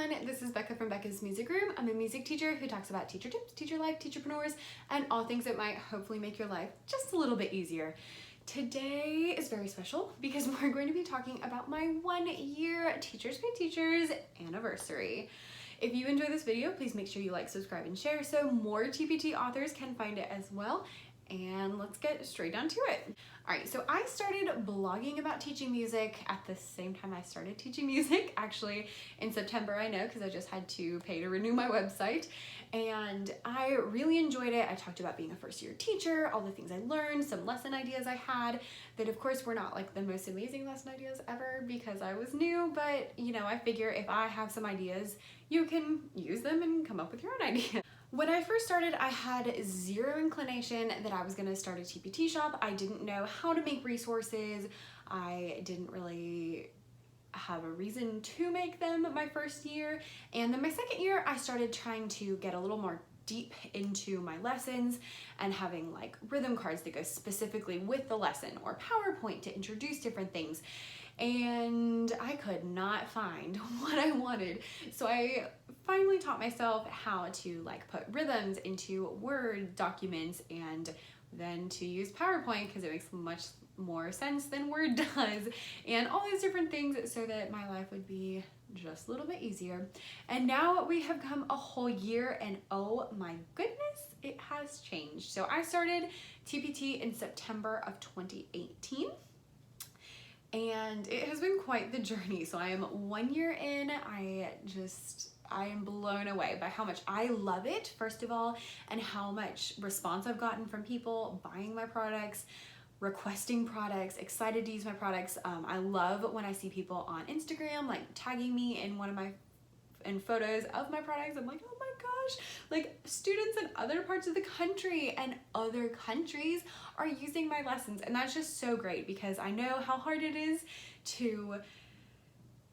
everyone, this is Becca from Becca's Music Room. I'm a music teacher who talks about teacher tips, teacher life, teacherpreneurs, and all things that might hopefully make your life just a little bit easier. Today is very special because we're going to be talking about my 1-year Teachers Pay Teachers anniversary. If you enjoy this video, please make sure you like, subscribe, and share so more TPT authors can find it as well. And let's get straight down to it. All right, so I started blogging about teaching music at the same time I started teaching music, actually in September, I know, because I just had to pay to renew my website. And I really enjoyed it. I talked about being a first-year teacher, all the things I learned, some lesson ideas I had that of course were not like the most amazing lesson ideas ever because I was new, but you know, I figure if I have some ideas, you can use them and come up with your own idea. When I first started, I had zero inclination that I was going to start a TPT shop. I didn't know how to make resources. I didn't really have a reason to make them my first year. And then my second year, I started trying to get a little more deep into my lessons and having like rhythm cards that go specifically with the lesson or PowerPoint to introduce different things. And I could not find what I wanted. So I finally taught myself how to like put rhythms into Word documents and then to use PowerPoint because it makes much more sense than Word does, and all those different things so that my life would be just a little bit easier. And now we have come a whole year and oh my goodness, it has changed. So I started TPT in September of 2018. And it has been quite the journey. So I am 1 year in. I am blown away by how much I love it, first of all, and how much response I've gotten from people buying my products, requesting products, excited to use my products. I love when I see people on Instagram like tagging me in photos of my products. I'm like, oh my gosh, like students in other parts of the country and other countries are using my lessons. And that's just so great because I know how hard it is to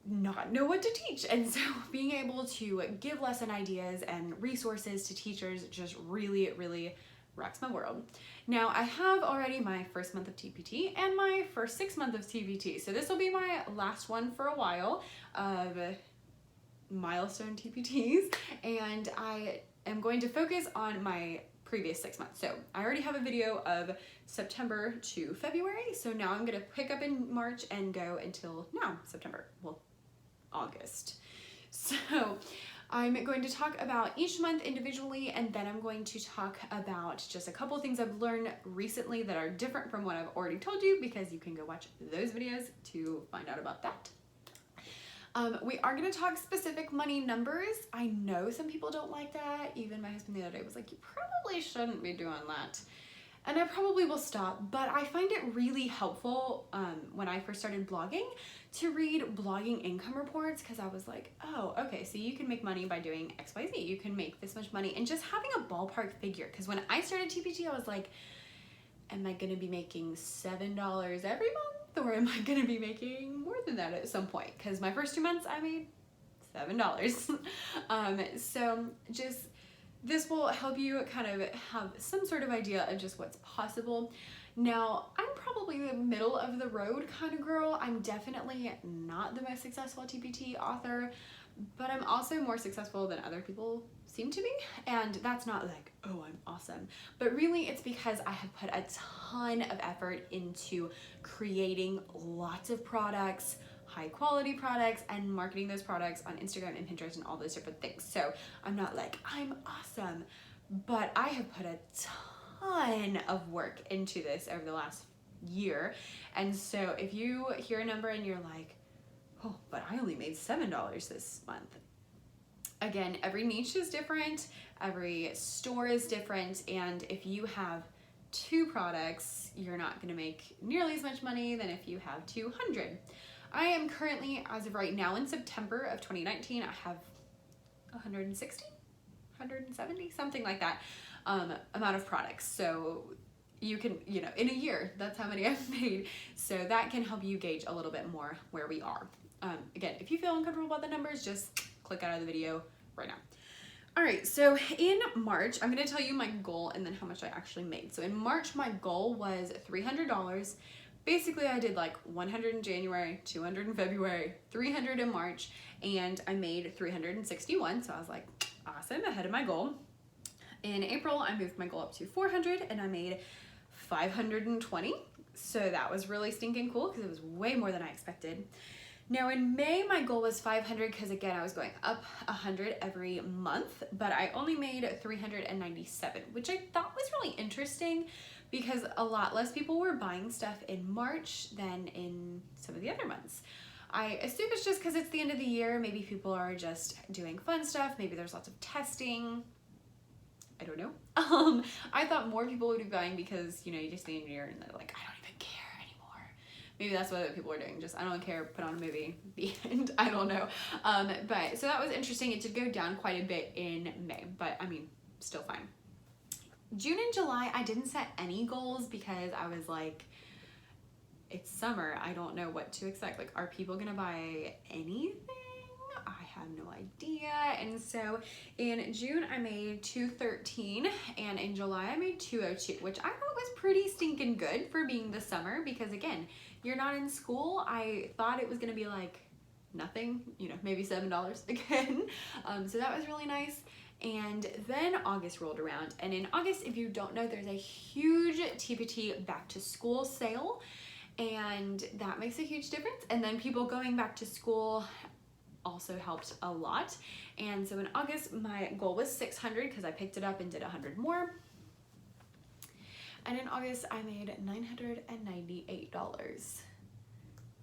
not know what to teach. And so being able to give lesson ideas and resources to teachers just really, really rocks my world. Now I have already my first month of TPT and my first 6 months of TPT. So this will be my last one for a while of Milestone TPTs, and I am going to focus on my previous 6 months. So I already have a video of September to February, so now I'm going to pick up in March and go until now, September, well, August. So I'm going to talk about each month individually, and then I'm going to talk about just a couple of things I've learned recently that are different from what I've already told you, because you can go watch those videos to find out about that. We are going to talk specific money numbers. I know some people don't like that. Even my husband the other day was like, you probably shouldn't be doing that. And I probably will stop, but I find it really helpful when I first started blogging to read blogging income reports, because I was like, oh, okay, so you can make money by doing XYZ. You can make this much money, and just having a ballpark figure. Because when I started TPT, I was like, am I going to be making $7 every month? Or am I going to be making more than that at some point? Because my first 2 months I made $7. So just this will help you kind of have some sort of idea of just what's possible. Now, I'm probably the middle of the road kind of girl. I'm definitely not the most successful TPT author, but I'm also more successful than other people seem to be. And that's not like, oh, I'm awesome. But really it's because I have put a ton of effort into creating lots of products, high quality products, and marketing those products on Instagram and Pinterest and all those different things. So I'm not like, I'm awesome, but I have put a ton of work into this over the last year. And so if you hear a number and you're like, oh, but I only made $7 this month. Again, every niche is different, every store is different, and if you have 2 products, you're not going to make nearly as much money than if you have 200. I am currently, as of right now in September of 2019, I have 160, 170, something like that amount of products. So you can, you know, in a year, that's how many I've made. So that can help you gauge a little bit more where we are. Again, if you feel uncomfortable about the numbers, just click out of the video right now. All right, so in March, I'm gonna tell you my goal and then how much I actually made. So in March, my goal was $300, basically I did like 100 in January, 200 in February, 300 in March, and I made 361. So I was like, awesome, ahead of my goal. In April, I moved my goal up to 400 and I made 520. So that was really stinking cool because it was way more than I expected. Now in May, my goal was 500 because again, I was going up 100 every month, but I only made 397, which I thought was really interesting because a lot less people were buying stuff in March than in some of the other months. I assume it's just because it's the end of the year. Maybe people are just doing fun stuff. Maybe there's lots of testing. I don't know. I thought more people would be buying because, you know, you just stand here and they're like, I don't even care anymore. Maybe that's what people are doing. Just, I don't care, put on a movie, the end. I don't know. But so that was interesting. It did go down quite a bit in May, but I mean, still fine. June and July, I didn't set any goals because I was like, it's summer. I don't know what to expect. Like, are people gonna buy anything? I have no idea. And so in June I made 213 and in July I made 202, which I thought was pretty stinking good for being the summer because again, you're not in school. I thought it was gonna be like nothing, you know, maybe $7 again. So that was really nice. And then August rolled around, and in August, if you don't know, there's a huge TPT back to school sale, and that makes a huge difference. And then people going back to school also helped a lot. And so in August, my goal was 600 because I picked it up and did 100 more. And in August, I made $998,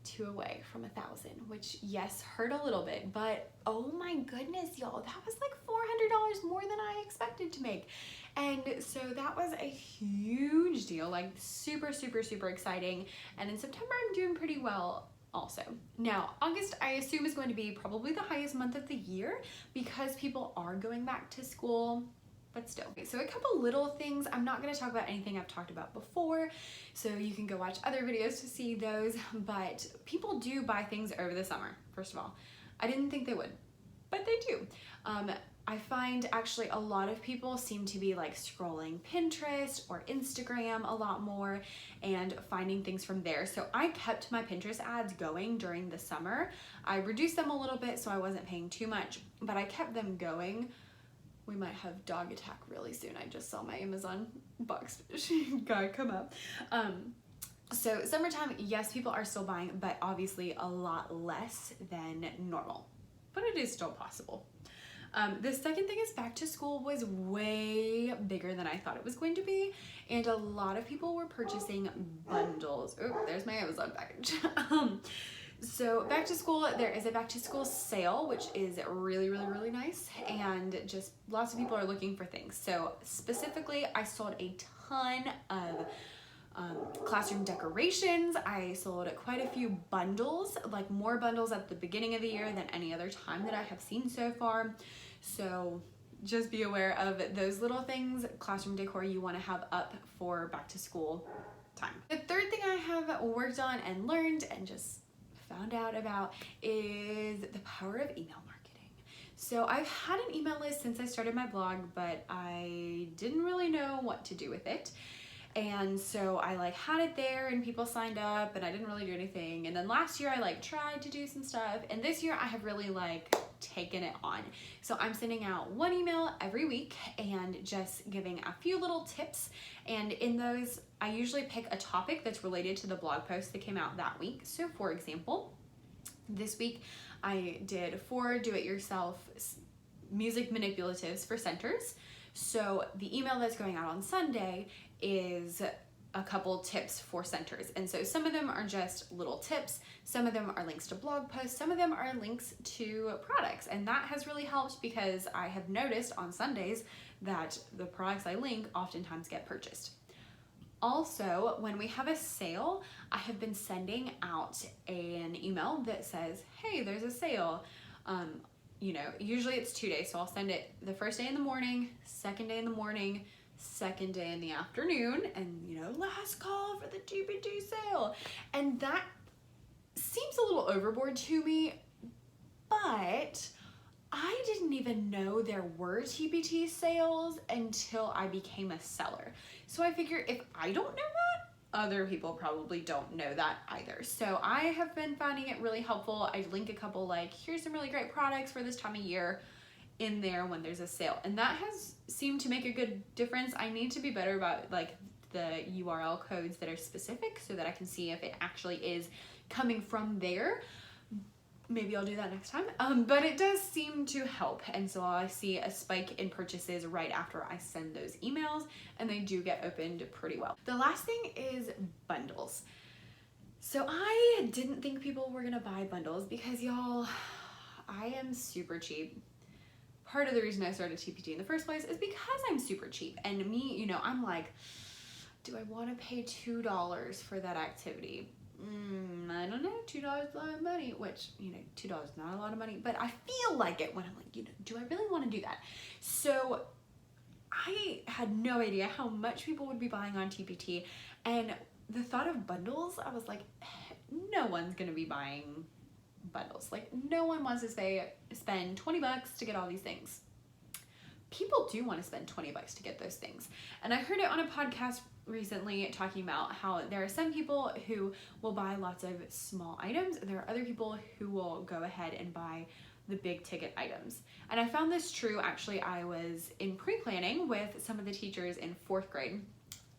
2 away from 1,000, which yes, hurt a little bit, but oh my goodness, y'all, that was like $400 more than I expected to make. And so that was a huge deal, like super, super, super exciting. And in September, I'm doing pretty well also. Now, August, I assume is going to be probably the highest month of the year because people are going back to school, but still. Okay, so a couple little things. I'm not going to talk about anything I've talked about before, so you can go watch other videos to see those, but people do buy things over the summer, first of all. I didn't think they would, but they do. I find actually a lot of people seem to be like scrolling Pinterest or Instagram a lot more and finding things from there. So I kept my Pinterest ads going during the summer. I reduced them a little bit so I wasn't paying too much, but I kept them going. We might have dog attack really soon. I just saw my Amazon box guy come up. So summertime, yes, people are still buying, but obviously a lot less than normal, but it is still possible. The second thing is back to school was way bigger than I thought it was going to be, and a lot of people were purchasing bundles. Oh, there's my Amazon package. So back to school, there is a back to school sale, which is really, really, really nice, and just lots of people are looking for things. So specifically, I sold a ton of classroom decorations. I sold quite a few bundles, like more bundles at the beginning of the year than any other time that I have seen so far. So just be aware of those little things, classroom decor you want to have up for back to school time. The third thing I have worked on and learned and just found out about is the power of email marketing. So I've had an email list since I started my blog, but I didn't really know what to do with it. And so I like had it there and people signed up and I didn't really do anything. And then last year I like tried to do some stuff, and this year I have really like taken it on. So I'm sending out one email every week and just giving a few little tips. And in those, I usually pick a topic that's related to the blog post that came out that week. So for example, this week I did 4 do-it-yourself music manipulatives for centers. So the email that's going out on Sunday is a couple tips for centers. And so some of them are just little tips, some of them are links to blog posts, some of them are links to products. And that has really helped because I have noticed on Sundays that the products I link oftentimes get purchased. Also, when we have a sale, I have been sending out an email that says, hey, there's a sale. You know, usually it's 2 days, so I'll send it the first day in the morning, second day in the morning, second day in the afternoon, and you know, last call for the TPT sale. And that seems a little overboard to me, but I didn't even know there were TPT sales until I became a seller. So I figure if I don't know that, other people probably don't know that either. So I have been finding it really helpful. I link a couple like, here's some really great products for this time of year in there when there's a sale. And that has seemed to make a good difference. I need to be better about like the URL codes that are specific so that I can see if it actually is coming from there. Maybe I'll do that next time. But it does seem to help. And so I see a spike in purchases right after I send those emails, and they do get opened pretty well. The last thing is bundles. So I didn't think people were gonna buy bundles because y'all, I am super cheap. Part of the reason I started TPT in the first place is because I'm super cheap. And me, you know, I'm like, do I wanna pay $2 for that activity? I don't know, $2 is a lot of money, which, you know, $2 is not a lot of money, but I feel like it when I'm like, you know, do I really want to do that? So I had no idea how much people would be buying on TPT, and the thought of bundles, I was like, no one's going to be buying bundles. Like, no one wants to spend 20 bucks to get all these things. People do want to spend 20 bucks to get those things. And I heard it on a podcast recently talking about how there are some people who will buy lots of small items, and there are other people who will go ahead and buy the big ticket items. And I found this true. Actually, I was in pre-planning with some of the teachers in 4th grade,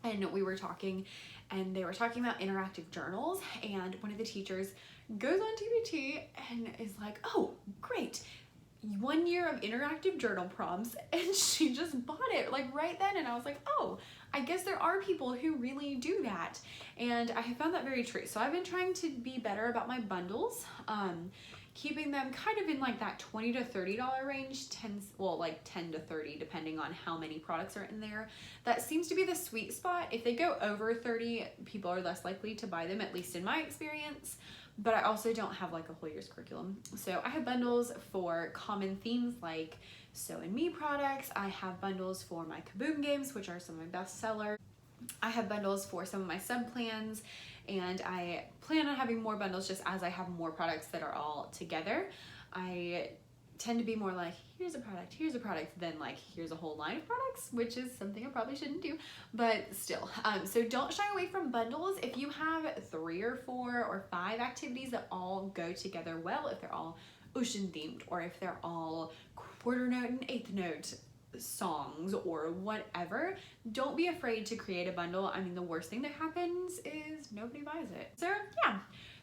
and we were talking, and they were talking about interactive journals, and one of the teachers goes on TPT and is like, oh, great, 1 year of interactive journal prompts, and she just bought it like right then. And I was like, oh, I guess there are people who really do that. And I have found that very true. So I've been trying to be better about my bundles, keeping them kind of in like that $20 to $30 range, like 10 to 30 depending on how many products are in there. That seems to be the sweet spot. If they go over 30, people are less likely to buy them, at least in my experience. But I also don't have like a whole year's curriculum. So I have bundles for common themes like Sew and Me products. I have bundles for my Kaboom games, which are some of my best sellers. I have bundles for some of my sub plans, and I plan on having more bundles just as I have more products that are all together. I tend to be more like, here's a product, than like, here's a whole line of products, which is something I probably shouldn't do, but still. So don't shy away from bundles. If you have 3 or 4 or 5 activities that all go together well, if they're all ocean themed, or if they're all quarter note and eighth note songs or whatever, don't be afraid to create a bundle. I mean, the worst thing that happens is nobody buys it. So yeah.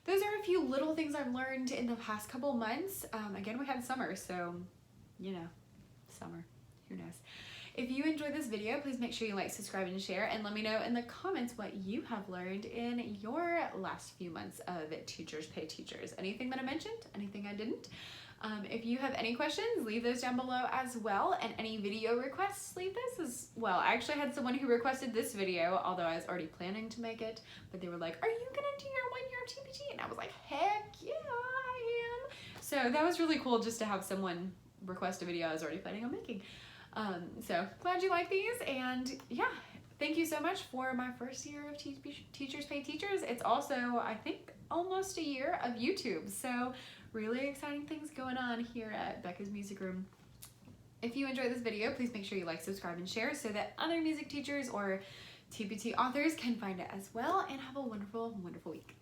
Those are a few little things I've learned in the past couple months. Again, we had summer, so, you know, summer, who knows. If you enjoyed this video, please make sure you like, subscribe, and share, and let me know in the comments what you have learned in your last few months of Teachers Pay Teachers. Anything that I mentioned, anything I didn't. If you have any questions, leave those down below as well, and any video requests, leave those as well. I actually had someone who requested this video, although I was already planning to make it, but they were like, are you gonna do your 1 year of TPT? And I was like, heck yeah, I am. So that was really cool just to have someone request a video I was already planning on making. So glad you like these, and yeah, thank you so much for my first year of Teachers Pay Teachers. It's also, I think, almost a year of YouTube, so really exciting things going on here at Becca's Music Room. If you enjoyed this video, please make sure you like, subscribe, and share so that other music teachers or TPT authors can find it as well, and have a wonderful, wonderful week.